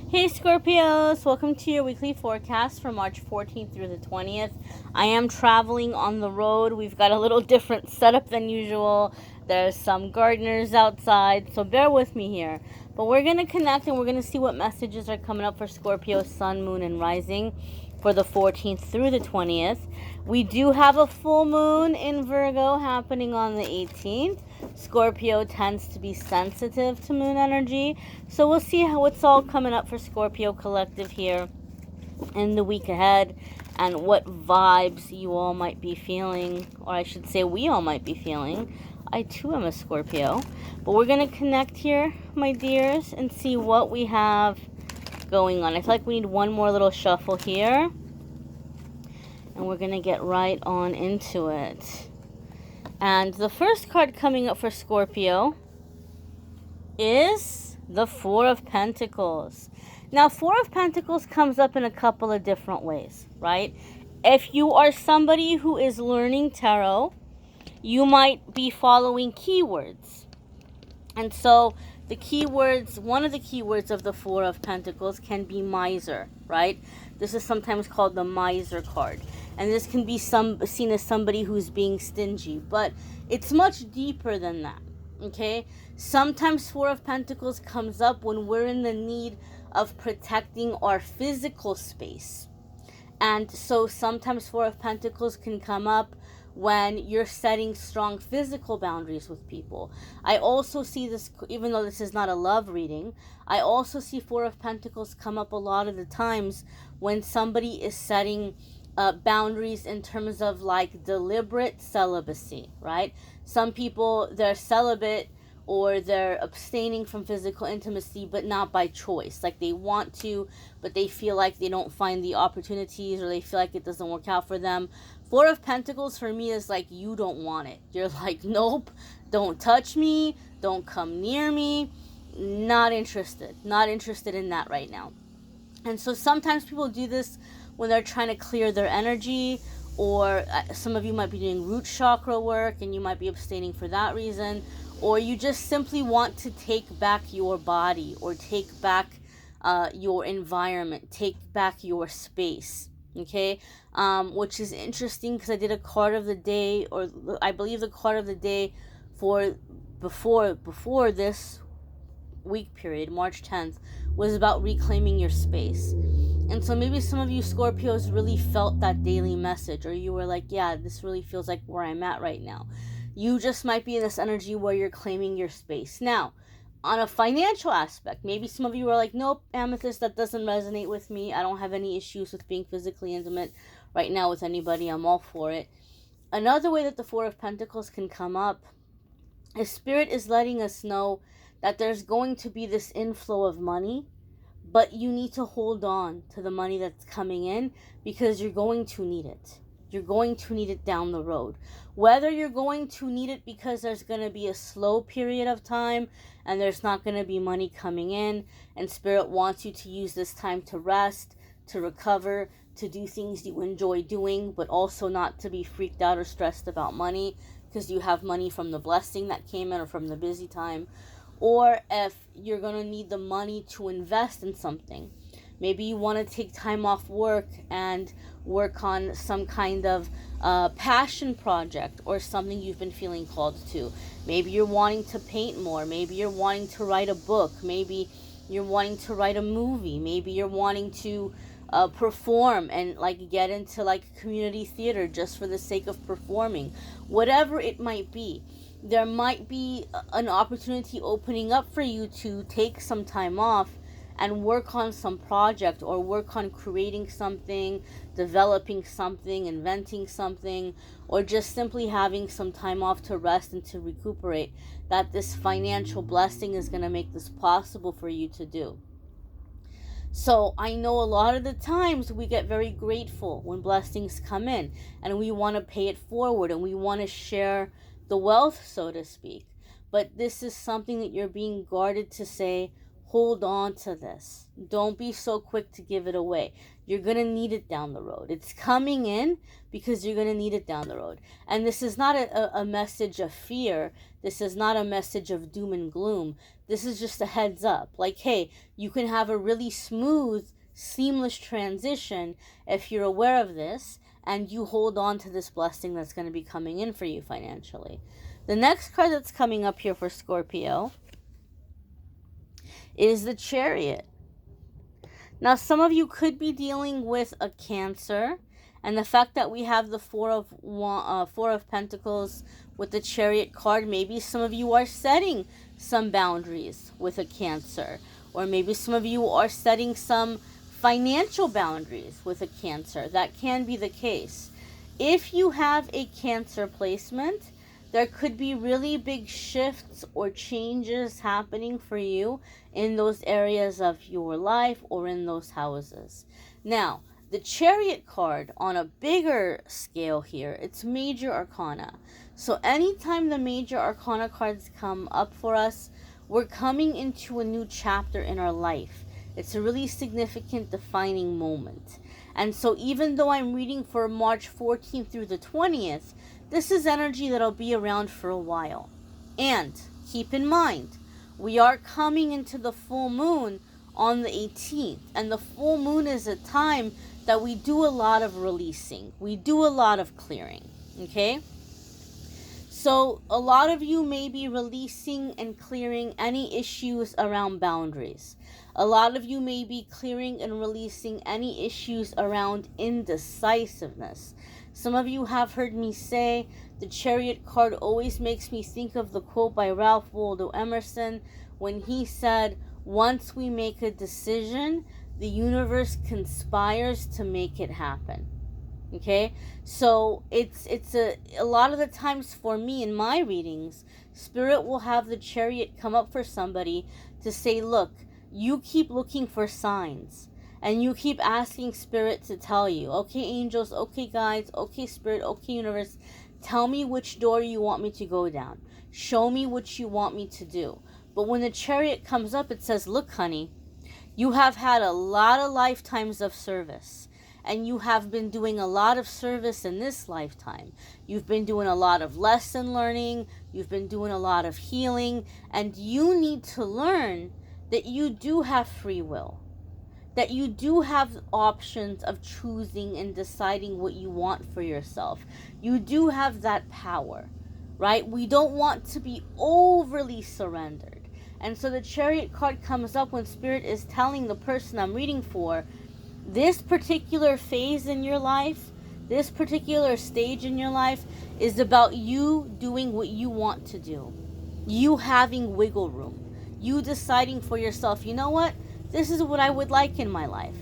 Hey Scorpios, welcome to your weekly forecast for March 14th through the 20th. I am traveling on the road. We've got a little different setup than usual. There's some gardeners outside, so bear with me here. But we're going to connect and we're going to see what messages are coming up for Scorpio, Sun, Moon, and Rising for the 14th through the 20th. We do have a full moon in Virgo happening on the 18th. Scorpio tends to be sensitive to moon energy, so we'll see how it's all coming up for Scorpio collective here in the week ahead and what vibes you all might be feeling, or I should say we all might be feeling. I too am a Scorpio, but we're going to connect here, my dears, and see what we have going on. I feel like we need one more little shuffle here, and we're going to get right on into it. And the first card coming up for Scorpio is the Four of Pentacles. Now, Four of Pentacles comes up in a couple of different ways, right? If you are somebody who is learning tarot, you might be following keywords. And so the keywords, one of the keywords of the Four of Pentacles can be miser, right? This is sometimes called the miser card. And this can be seen as somebody who's being stingy, but it's much deeper than that, okay? Sometimes Four of Pentacles comes up when we're in the need of protecting our physical space. And so sometimes Four of Pentacles can come up when you're setting strong physical boundaries with people. I also see this, even though this is not a love reading, I also see Four of Pentacles come up a lot of the times when somebody is setting boundaries in terms of like deliberate celibacy, right? Some people, they're celibate or they're abstaining from physical intimacy, but not by choice. Like they want to, but they feel like they don't find the opportunities, or they feel like it doesn't work out for them. Four of Pentacles for me is like, you don't want it. You're like, nope, don't touch me, don't come near me. Not interested in that right now. And so sometimes people do this when they're trying to clear their energy, or some of you might be doing root chakra work and you might be abstaining for that reason, or you just simply want to take back your body, or take back your environment, take back your space, okay? Which is interesting because I did a card of the day, or I believe the card of the day for before this week period, March 10th, was about reclaiming your space. And so maybe some of you Scorpios really felt that daily message, or you were like, yeah, this really feels like where I'm at right now. You just might be in this energy where you're claiming your space. Now, on a financial aspect, maybe some of you are like, nope, Amethyst, that doesn't resonate with me. I don't have any issues with being physically intimate right now with anybody. I'm all for it. Another way that the Four of Pentacles can come up is Spirit is letting us know that there's going to be this inflow of money, but you need to hold on to the money that's coming in because you're going to need it. You're going to need it down the road. Whether you're going to need it because there's going to be a slow period of time and there's not going to be money coming in, and Spirit wants you to use this time to rest, to recover, to do things you enjoy doing, but also not to be freaked out or stressed about money because you have money from the blessing that came in or from the busy time. Or if you're going to need the money to invest in something. Maybe you want to take time off work and work on some kind of passion project or something you've been feeling called to. Maybe you're wanting to paint more. Maybe you're wanting to write a book. Maybe you're wanting to write a movie. Maybe you're wanting to perform and like get into like community theater just for the sake of performing. Whatever it might be. There might be an opportunity opening up for you to take some time off and work on some project, or work on creating something, developing something, inventing something, or just simply having some time off to rest and to recuperate. That this financial blessing is going to make this possible for you to do. So I know a lot of the times we get very grateful when blessings come in, and we want to pay it forward, and we want to share the wealth, so to speak. But this is something that you're being guarded to say, hold on to this. Don't be so quick to give it away. You're going to need it down the road. It's coming in because you're going to need it down the road. And this is not a message of fear. This is not a message of doom and gloom. This is just a heads up. Like, hey, you can have a really smooth, seamless transition if you're aware of this and you hold on to this blessing that's going to be coming in for you financially. The next card that's coming up here for Scorpio is the Chariot. Now, some of you could be dealing with a Cancer, and the fact that we have the Four of Pentacles with the Chariot card, maybe some of you are setting some boundaries with a Cancer, or maybe some of you are setting some financial boundaries with a Cancer. That can be the case. If you have a Cancer placement, there could be really big shifts or changes happening for you in those areas of your life or in those houses. Now, the Chariot card on a bigger scale here, it's Major Arcana. So anytime the Major Arcana cards come up for us, we're coming into a new chapter in our life. It's a really significant defining moment. And so even though I'm reading for March 14th through the 20th, this is energy that'll be around for a while. And keep in mind, we are coming into the full moon on the 18th. And the full moon is a time that we do a lot of releasing. We do a lot of clearing. Okay? So a lot of you may be releasing and clearing any issues around boundaries. A lot of you may be clearing and releasing any issues around indecisiveness. Some of you have heard me say the Chariot card always makes me think of the quote by Ralph Waldo Emerson when he said, once we make a decision, the universe conspires to make it happen. Okay, so it's a lot of the times for me in my readings, Spirit will have the Chariot come up for somebody to say, look, you keep looking for signs and you keep asking Spirit to tell you, okay, angels, okay, guides, okay, Spirit, okay, universe, tell me which door you want me to go down. Show me what you want me to do. But when the Chariot comes up, it says, look, honey, you have had a lot of lifetimes of service. And you have been doing a lot of service in this lifetime. You've been doing a lot of lesson learning. You've been doing a lot of healing. And you need to learn that you do have free will. That you do have options of choosing and deciding what you want for yourself. You do have that power, right? We don't want to be overly surrendered. And so the Chariot card comes up when Spirit is telling the person I'm reading for, this particular phase in your life, this particular stage in your life is about you doing what you want to do. You having wiggle room. You deciding for yourself, you know what? This is what I would like in my life.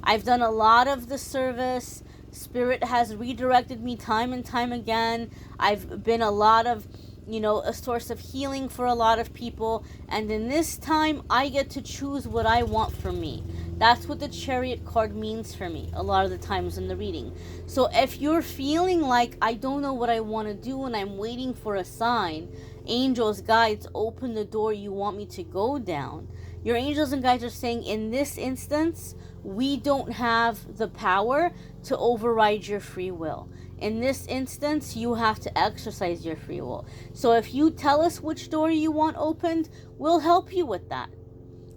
I've done a lot of the service. Spirit has redirected me time and time again. I've been a lot of, a source of healing for a lot of people. And in this time, I get to choose what I want for me. That's what the Chariot card means for me a lot of the times in the reading. So if you're feeling like, I don't know what I want to do and I'm waiting for a sign, angels, guides, open the door you want me to go down. Your angels and guides are saying, in this instance, we don't have the power to override your free will. In this instance, you have to exercise your free will. So if you tell us which door you want opened, we'll help you with that.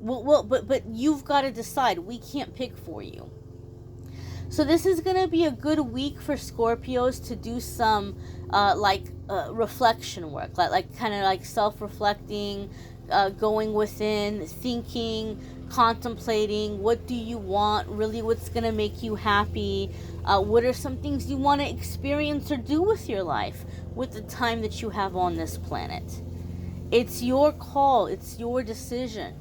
But you've got to decide. We can't pick for you. So this is going to be a good week for Scorpios to do some reflection work, like kind of like self-reflecting, going within, thinking, contemplating. What do you want? Really, what's going to make you happy? What are some things you want to experience or do with your life with the time that you have on this planet? It's your call. It's your decision.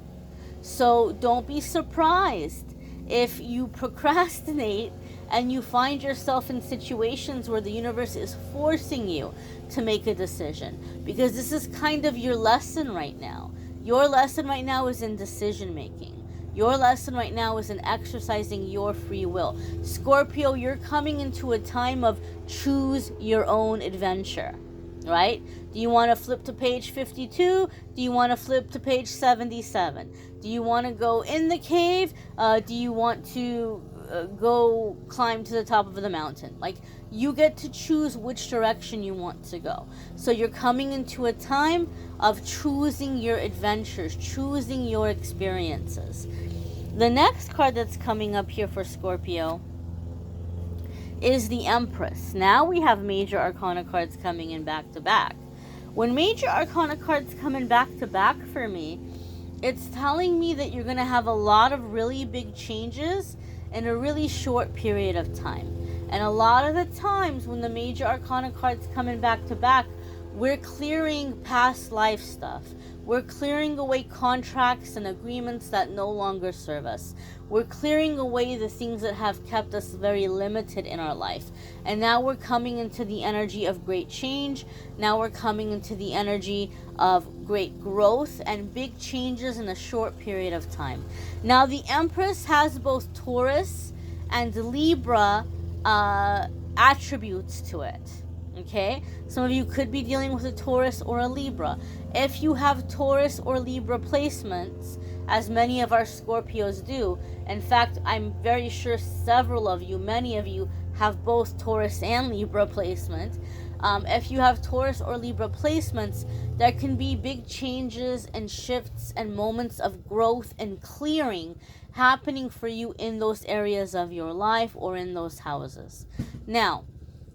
So don't be surprised if you procrastinate and you find yourself in situations where the universe is forcing you to make a decision, because this is kind of your lesson right now. Your lesson right now is in decision making. Your lesson right now is in exercising your free will. Scorpio, you're coming into a time of choose your own adventure, right? Do you want to flip to page 52? Do you want to flip to page 77? Do you want to go in the cave? Do you want to go climb to the top of the mountain? Like, you get to choose which direction you want to go. So you're coming into a time of choosing your adventures, choosing your experiences. The next card that's coming up here for Scorpio is the Empress. Now we have major arcana cards coming in back to back. When major arcana cards come in back to back for me, it's telling me that you're going to have a lot of really big changes in a really short period of time. And a lot of the times when the major arcana cards come in back to back, we're clearing past life stuff. We're clearing away contracts and agreements that no longer serve us. We're clearing away the things that have kept us very limited in our life. And now we're coming into the energy of great change. Now we're coming into the energy of great growth and big changes in a short period of time. Now the Empress has both Taurus and Libra attributes to it. Okay, some of you could be dealing with a Taurus or a Libra. If you have Taurus or Libra placements, as many of our Scorpios do, in fact, I'm very sure several of you, many of you, have both Taurus and Libra placement. If you have Taurus or Libra placements, there can be big changes and shifts and moments of growth and clearing happening for you in those areas of your life or in those houses. Now,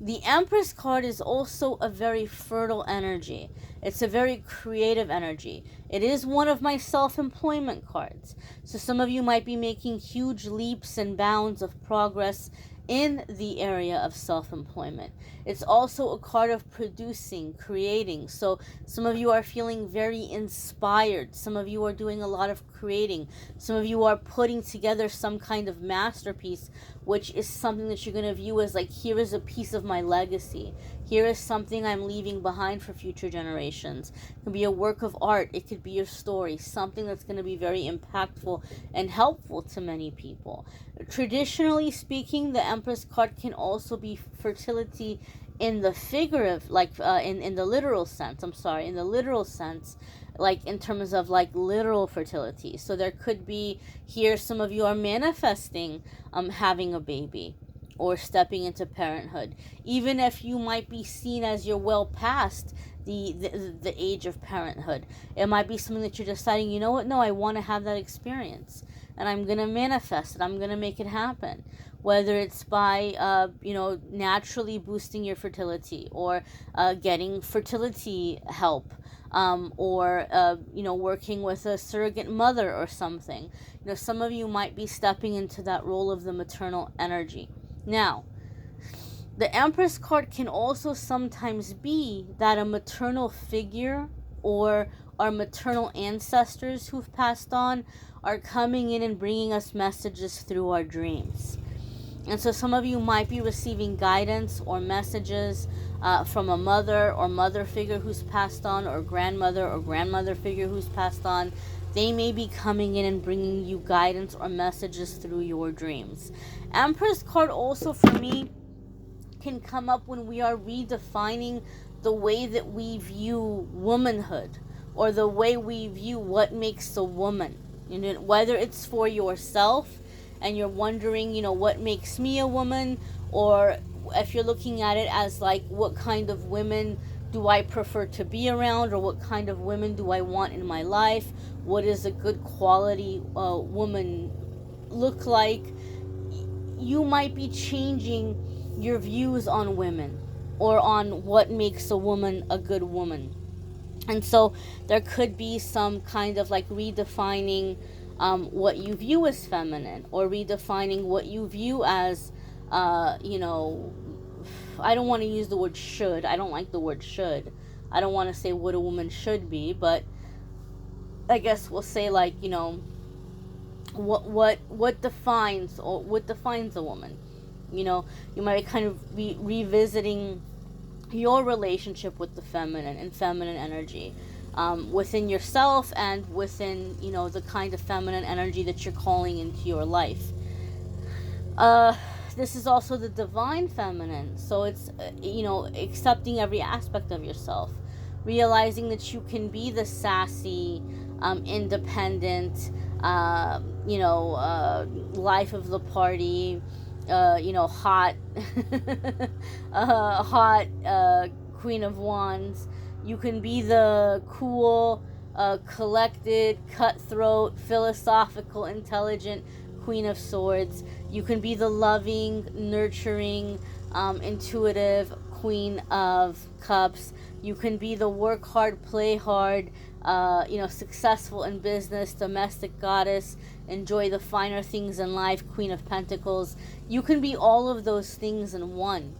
the Empress card is also a very fertile energy. It's a very creative energy. It is one of my self-employment cards. So some of you might be making huge leaps and bounds of progress in the area of self-employment. It's also a card of producing, creating. So some of you are feeling very inspired. Some of you are doing a lot of creating. Some of you are putting together some kind of masterpiece, which is something that you're going to view as like, here is a piece of my legacy. Here is something I'm leaving behind for future generations. It could be a work of art. It could be your story. Something that's going to be very impactful and helpful to many people. Traditionally speaking, the Empress card can also be fertility in the figurative, like in the literal sense. In the literal sense, like in terms of like literal fertility. So there could be here, some of you are manifesting having a baby or stepping into parenthood, even if you might be seen as you're well past the age of parenthood. It might be something that you're deciding, you know what, no, I want to have that experience, and I'm going to manifest it. I'm going to make it happen. Whether it's by, naturally boosting your fertility, or getting fertility help, or working with a surrogate mother or something. Some of you might be stepping into that role of the maternal energy. Now, the Empress card can also sometimes be that a maternal figure or our maternal ancestors who've passed on are coming in and bringing us messages through our dreams. And so some of you might be receiving guidance or messages from a mother or mother figure who's passed on, or grandmother figure who's passed on. They may be coming in and bringing you guidance or messages through your dreams. Empress card also for me can come up when we are redefining the way that we view womanhood, or the way we view what makes a woman. Whether it's for yourself and you're wondering, what makes me a woman, or if you're looking at it as like, what kind of women do I prefer to be around, or what kind of women do I want in my life? What does a good quality woman look like? You might be changing your views on women, or on what makes a woman a good woman. And so there could be some kind of like redefining what you view as feminine, or redefining what you view as, I don't want to use the word should. I don't like the word should. I don't want to say what a woman should be, but I guess we'll say like, what defines a woman. You might kind of be revisiting your relationship with the feminine and feminine energy within yourself, and within the kind of feminine energy that you're calling into your life. This is also the divine feminine, so it's accepting every aspect of yourself, realizing that you can be the sassy, independent, life of the party, hot, hot Queen of Wands. You can be the cool, collected, cutthroat, philosophical, intelligent Queen of Swords. You can be the loving, nurturing, intuitive Queen of Cups. You can be the work hard, play hard, successful in business, domestic goddess, enjoy the finer things in life, Queen of Pentacles. You can be all of those things in one.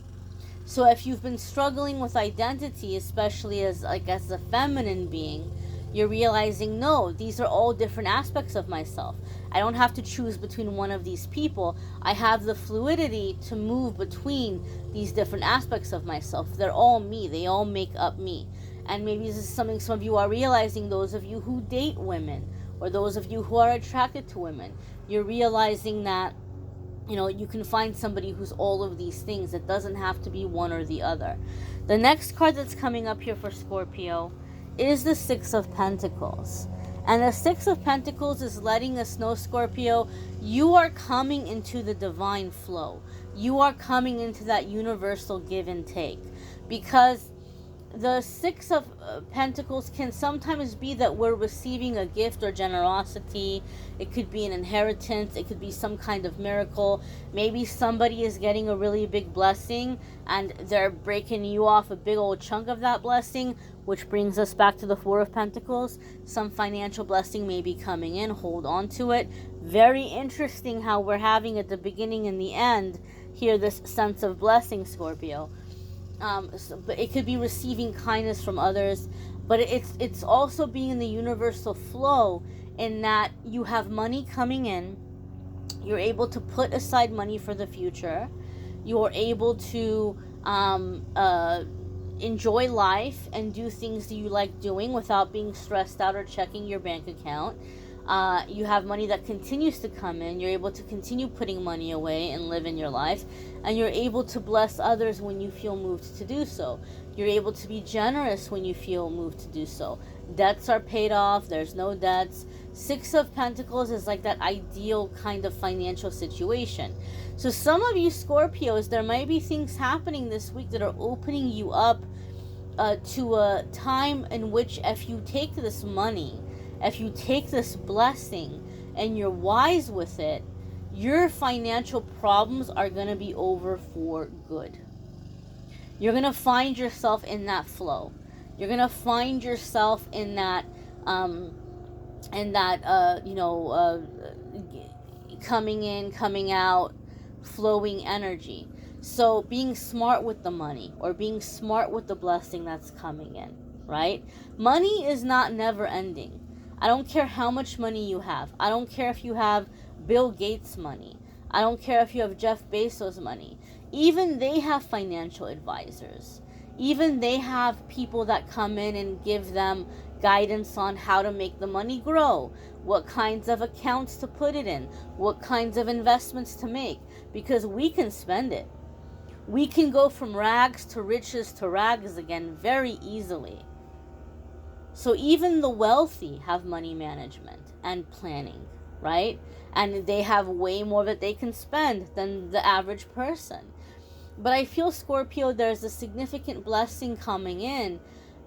So if you've been struggling with identity, especially as a feminine being, you're realizing, no, these are all different aspects of myself. I don't have to choose between one of these people. I have the fluidity to move between these different aspects of myself. They're all me. They all make up me. And maybe this is something some of you are realizing, those of you who date women, or those of you who are attracted to women. You're realizing that you can find somebody who's all of these things. It doesn't have to be one or the other. The next card that's coming up here for Scorpio is the Six of Pentacles. And the Six of Pentacles is letting us know, Scorpio, you are coming into the divine flow. You are coming into that universal give and take. Because the Six of Pentacles can sometimes be that we're receiving a gift or generosity. It could be an inheritance. It could be some kind of miracle. Maybe somebody is getting a really big blessing and they're breaking you off a big old chunk of that blessing, which brings us back to the Four of Pentacles. Some financial blessing may be coming in. Hold on to it. Very interesting how we're having at the beginning and the end here this sense of blessing, Scorpio. But it could be receiving kindness from others, but it's also being in the universal flow, in that you have money coming in. You're able to put aside money for the future. You're able to enjoy life and do things that you like doing without being stressed out or checking your bank account. You have money that continues to come in. You're able to continue putting money away and live in your life. And you're able to bless others when you feel moved to do so. You're able to be generous when you feel moved to do so. Debts are paid off. There's no debts. Six of Pentacles is like that ideal kind of financial situation. So some of you Scorpios, there might be things happening this week that are opening you up to a time in which, if you take this money, if you take this blessing and you're wise with it, your financial problems are going to be over for good. You're going to find yourself in that flow. You're going to find yourself in that coming in, coming out, flowing energy. So being smart with the money, or being smart with the blessing that's coming in, right? Money is not never ending. I don't care how much money you have. I don't care if you have Bill Gates money. I don't care if you have Jeff Bezos money. Even they have financial advisors. Even they have people that come in and give them guidance on how to make the money grow, what kinds of accounts to put it in, what kinds of investments to make, because we can spend it. We can go from rags to riches to rags again very easily. So even the wealthy have money management and planning, right? And they have way more that they can spend than the average person. But I feel, Scorpio, there's a significant blessing coming in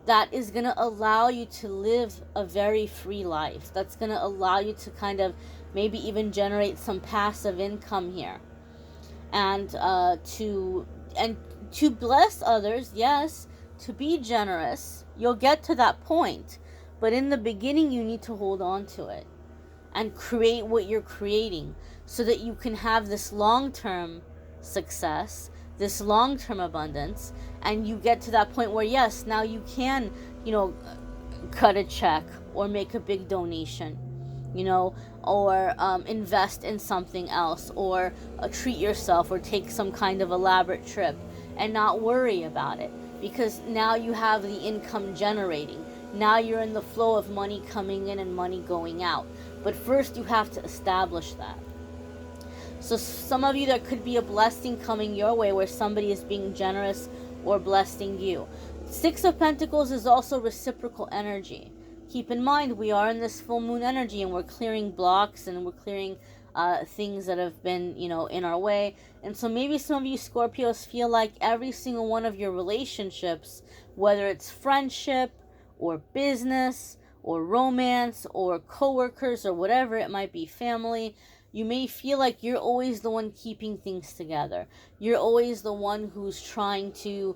that is going to allow you to live a very free life. That's going to allow you to kind of maybe even generate some passive income here. And to bless others, yes, to be generous. You'll get to that point. But in the beginning, you need to hold on to it and create what you're creating so that you can have this long-term success, this long-term abundance, and you get to that point where, yes, now you can, cut a check or make a big donation, or invest in something else, or treat yourself, or take some kind of elaborate trip and not worry about it, because now you have the income generating. Now you're in the flow of money coming in and money going out. But first you have to establish that. So some of you, there could be a blessing coming your way where somebody is being generous or blessing you. Six of Pentacles is also reciprocal energy. keep in mind we are in this full moon energy, and we're clearing blocks, and we're clearing things that have been, in our way. And so maybe some of you Scorpios feel like every single one of your relationships, whether it's friendship or business or romance or coworkers or whatever it might be, family, you may feel like you're always the one keeping things together. You're always the one who's trying to,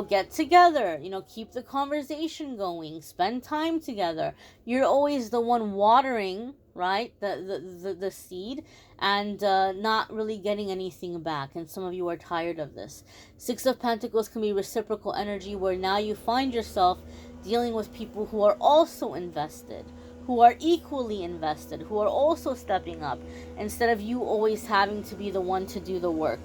get together, keep the conversation going, spend time together. You're always the one watering, right, the seed, and not really getting anything back. And some of you are tired of this. Six of Pentacles can be reciprocal energy, where now you find yourself dealing with people who are also invested, who are equally invested, who are also stepping up, instead of you always having to be the one to do the work.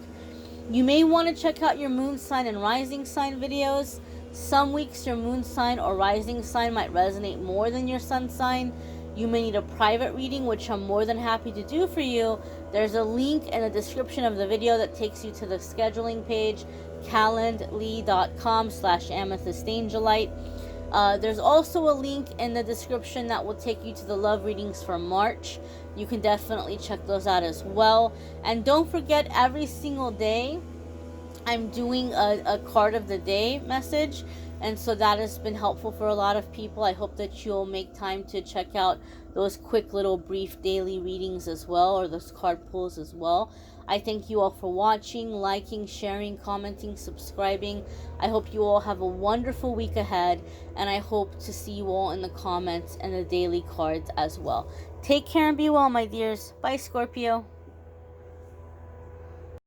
You may want to check out your moon sign and rising sign videos. Some weeks your moon sign or rising sign might resonate more than your sun sign. You may need a private reading, which I'm more than happy to do for you. There's a link in the description of the video that takes you to the scheduling page, calendly.com/amethystangelite. There's also a link in the description that will take you to the love readings for March. You can definitely check those out as well. And don't forget, every single day I'm doing a card of the day message, and so that has been helpful for a lot of people. I hope that you'll make time to check out those quick little brief daily readings as well, or those card pulls as well. I thank you all for watching, liking, sharing, commenting, subscribing. I hope you all have a wonderful week ahead, and I hope to see you all in the comments and the daily cards as well. Take care and be well, my dears. Bye, Scorpio.